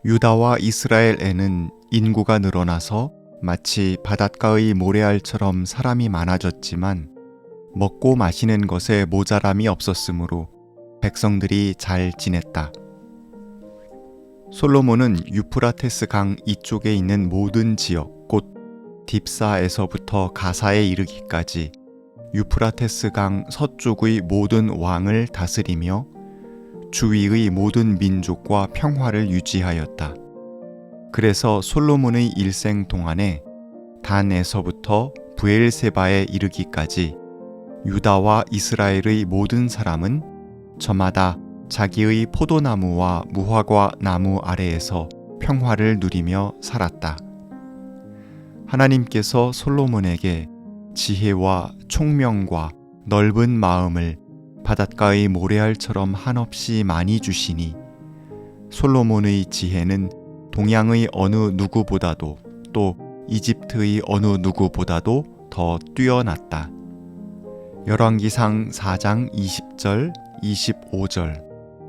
유다와 이스라엘에는 인구가 늘어나서 마치 바닷가의 모래알처럼 사람이 많아졌지만 먹고 마시는 것에 모자람이 없었으므로 백성들이 잘 지냈다. 솔로몬은 유프라테스 강 이쪽에 있는 모든 지역, 곧 딥사에서부터 가사에 이르기까지 유프라테스 강 서쪽의 모든 왕을 다스리며 주위의 모든 민족과 평화를 유지하였다. 그래서 솔로몬의 일생 동안에 단에서부터 브엘세바에 이르기까지 유다와 이스라엘의 모든 사람은 저마다 자기의 포도나무와 무화과 나무 아래에서 평화를 누리며 살았다. 하나님께서 솔로몬에게 지혜와 총명과 넓은 마음을 바닷가의 모래알처럼 한없이 많이 주시니 솔로몬의 지혜는 동양의 어느 누구보다도 또 이집트의 어느 누구보다도 더 뛰어났다. 열왕기상 4장 20절, 25절,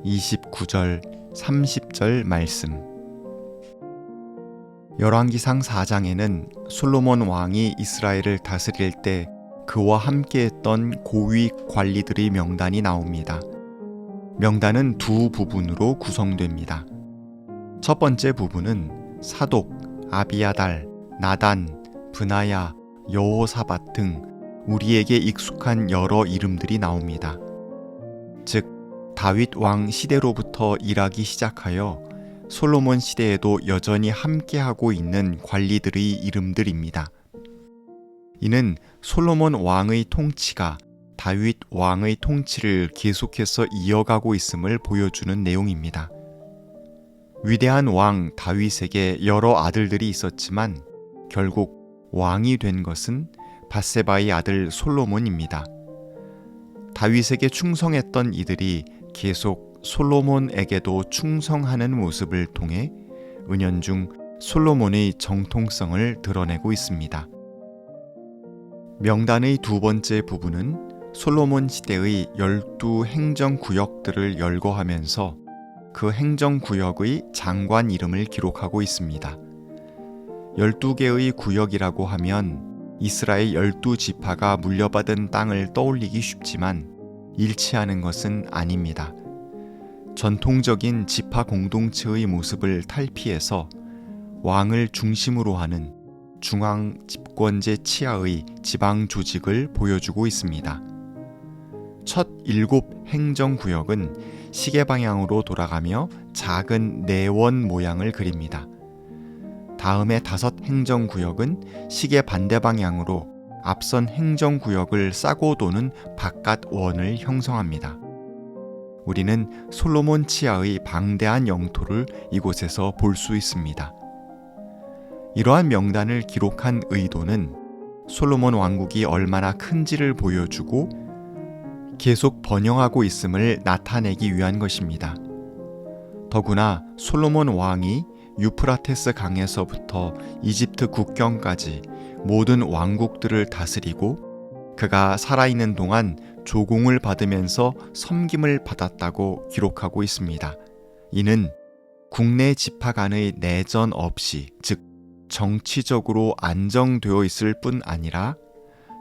29절, 30절 말씀. 열왕기상 4장에는 솔로몬 왕이 이스라엘을 다스릴 때 그와 함께했던 고위 관리들의 명단이 나옵니다. 명단은 두 부분으로 구성됩니다. 첫 번째 부분은 사독, 아비아달, 나단, 브나야, 여호사밧 등 우리에게 익숙한 여러 이름들이 나옵니다. 즉 다윗 왕 시대로부터 일하기 시작하여 솔로몬 시대에도 여전히 함께하고 있는 관리들의 이름들입니다. 이는 솔로몬 왕의 통치가 다윗 왕의 통치를 계속해서 이어가고 있음을 보여주는 내용입니다. 위대한 왕 다윗에게 여러 아들들이 있었지만 결국 왕이 된 것은 밧세바의 아들 솔로몬입니다. 다윗에게 충성했던 이들이 계속 솔로몬에게도 충성하는 모습을 통해 은연중 솔로몬의 정통성을 드러내고 있습니다. 명단의 두 번째 부분은 솔로몬 시대의 12 행정구역들을 열거하면서 그 행정구역의 장관 이름을 기록하고 있습니다. 12개의 구역이라고 하면 이스라엘 12지파가 물려받은 땅을 떠올리기 쉽지만 일치하는 것은 아닙니다. 전통적인 지파 공동체의 모습을 탈피해서 왕을 중심으로 하는 중앙 집권제 치하의 지방 조직을 보여주고 있습니다. 첫 7 행정구역은 시계 방향으로 돌아가며 작은 네원 모양을 그립니다. 다음에 5 행정구역은 시계 반대 방향으로 앞선 행정구역을 싸고 도는 바깥 원을 형성합니다. 우리는 솔로몬 치하의 방대한 영토를 이곳에서 볼 수 있습니다. 이러한 명단을 기록한 의도는 솔로몬 왕국이 얼마나 큰지를 보여주고 계속 번영하고 있음을 나타내기 위한 것입니다. 더구나 솔로몬 왕이 유프라테스 강에서부터 이집트 국경까지 모든 왕국들을 다스리고 그가 살아있는 동안 조공을 받으면서 섬김을 받았다고 기록하고 있습니다. 이는 국내 지파 간의 내전 없이, 즉 정치적으로 안정되어 있을 뿐 아니라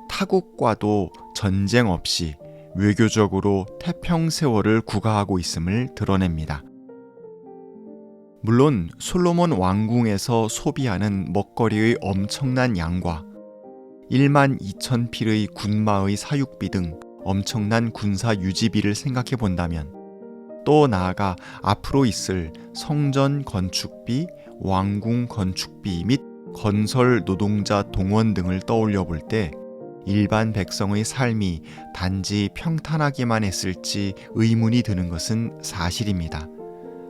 타국과도 전쟁 없이 외교적으로 태평세월을 구가하고 있음을 드러냅니다. 물론 솔로몬 왕궁에서 소비하는 먹거리의 엄청난 양과 1만 2천 필의 군마의 사육비 등 엄청난 군사 유지비를 생각해 본다면 또 나아가 앞으로 있을 성전 건축비, 왕궁 건축비 및 건설 노동자 동원 등을 떠올려 볼 때 일반 백성의 삶이 단지 평탄하기만 했을지 의문이 드는 것은 사실입니다.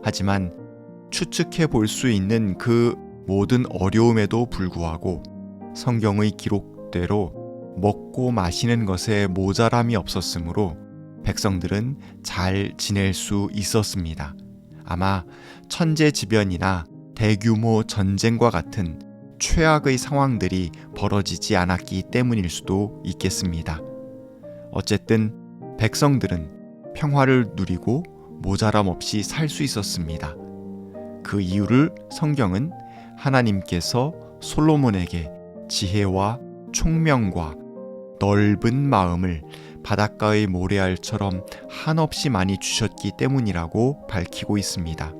하지만 추측해 볼 수 있는 그 모든 어려움에도 불구하고 성경의 기록대로 먹고 마시는 것에 모자람이 없었으므로 백성들은 잘 지낼 수 있었습니다. 아마 천재지변이나 대규모 전쟁과 같은 최악의 상황들이 벌어지지 않았기 때문일 수도 있겠습니다. 어쨌든 백성들은 평화를 누리고 모자람 없이 살 수 있었습니다. 그 이유를 성경은 하나님께서 솔로몬에게 지혜와 총명과 넓은 마음을 바닷가의 모래알처럼 한없이 많이 주셨기 때문이라고 밝히고 있습니다.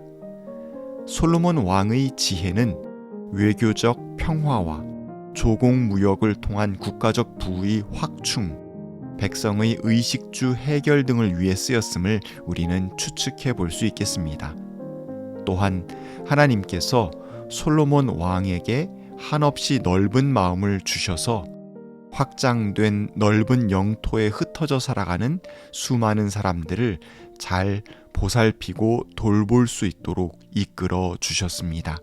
솔로몬 왕의 지혜는 외교적 평화와 조공무역을 통한 국가적 부의 확충, 백성의 의식주 해결 등을 위해 쓰였음을 우리는 추측해 볼 수 있겠습니다. 또한 하나님께서 솔로몬 왕에게 한없이 넓은 마음을 주셔서 확장된 넓은 영토에 흩어져 살아가는 수많은 사람들을 잘 보살피고 돌볼 수 있도록 이끌어 주셨습니다.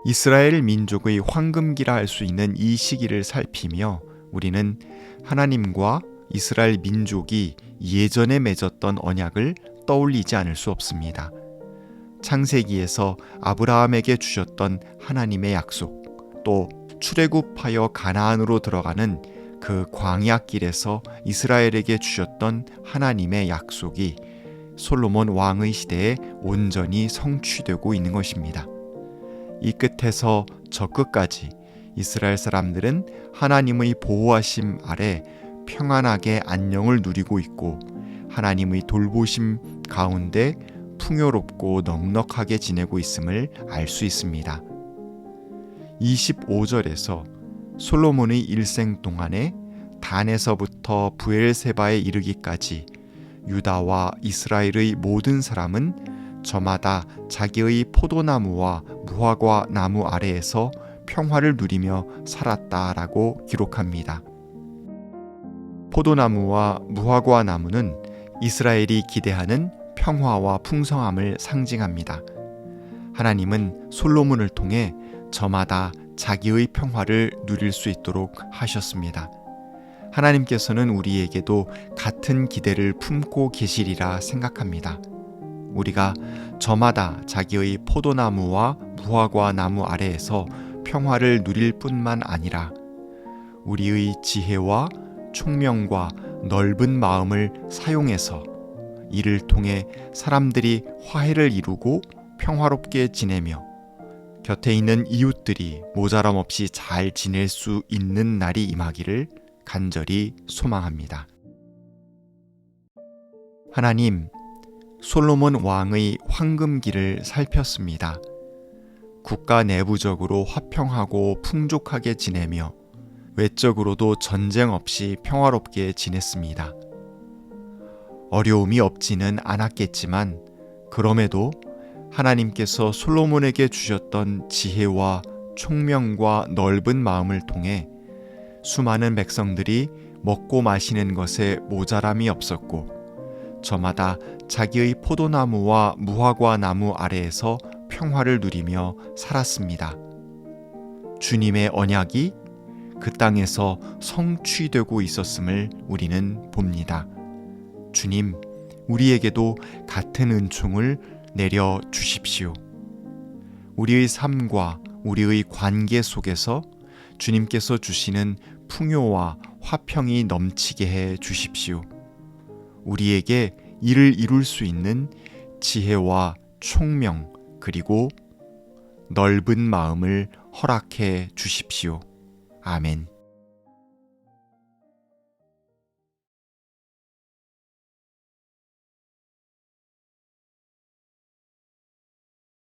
이스라엘 민족의 황금기라 할 수 있는 이 시기를 살피며 우리는 하나님과 이스라엘 민족이 예전에 맺었던 언약을 떠올리지 않을 수 없습니다. 창세기에서 아브라함에게 주셨던 하나님의 약속, 또 출애굽하여 가나안으로 들어가는 그 광야길에서 이스라엘에게 주셨던 하나님의 약속이 솔로몬 왕의 시대에 온전히 성취되고 있는 것입니다. 이 끝에서 저 끝까지 이스라엘 사람들은 하나님의 보호하심 아래 평안하게 안녕을 누리고 있고 하나님의 돌보심 가운데 풍요롭고 넉넉하게 지내고 있음을 알 수 있습니다. 25절에서 솔로몬의 일생 동안에 단에서부터 브엘세바에 이르기까지 유다와 이스라엘의 모든 사람은 저마다 자기의 포도나무와 무화과 나무 아래에서 평화를 누리며 살았다라고 기록합니다. 포도나무와 무화과 나무는 이스라엘이 기대하는 평화와 풍성함을 상징합니다. 하나님은 솔로몬을 통해 저마다 자기의 평화를 누릴 수 있도록 하셨습니다. 하나님께서는 우리에게도 같은 기대를 품고 계시리라 생각합니다. 우리가 저마다 자기의 포도나무와 무화과 나무 아래에서 평화를 누릴 뿐만 아니라 우리의 지혜와 총명과 넓은 마음을 사용해서 이를 통해 사람들이 화해를 이루고 평화롭게 지내며 곁에 있는 이웃들이 모자람 없이 잘 지낼 수 있는 날이 임하기를 간절히 소망합니다. 하나님, 솔로몬 왕의 황금기를 살폈습니다. 국가 내부적으로 화평하고 풍족하게 지내며 외적으로도 전쟁 없이 평화롭게 지냈습니다. 어려움이 없지는 않았겠지만 그럼에도 하나님께서 솔로몬에게 주셨던 지혜와 총명과 넓은 마음을 통해 수많은 백성들이 먹고 마시는 것에 모자람이 없었고 저마다 자기의 포도나무와 무화과 나무 아래에서 평화를 누리며 살았습니다. 주님의 언약이 그 땅에서 성취되고 있었음을 우리는 봅니다. 주님, 우리에게도 같은 은총을 내려 주십시오. 우리의 삶과 우리의 관계 속에서 주님께서 주시는 풍요와 화평이 넘치게 해 주십시오. 우리에게 이를 이룰 수 있는 지혜와 총명 그리고 넓은 마음을 허락해 주십시오. 아멘.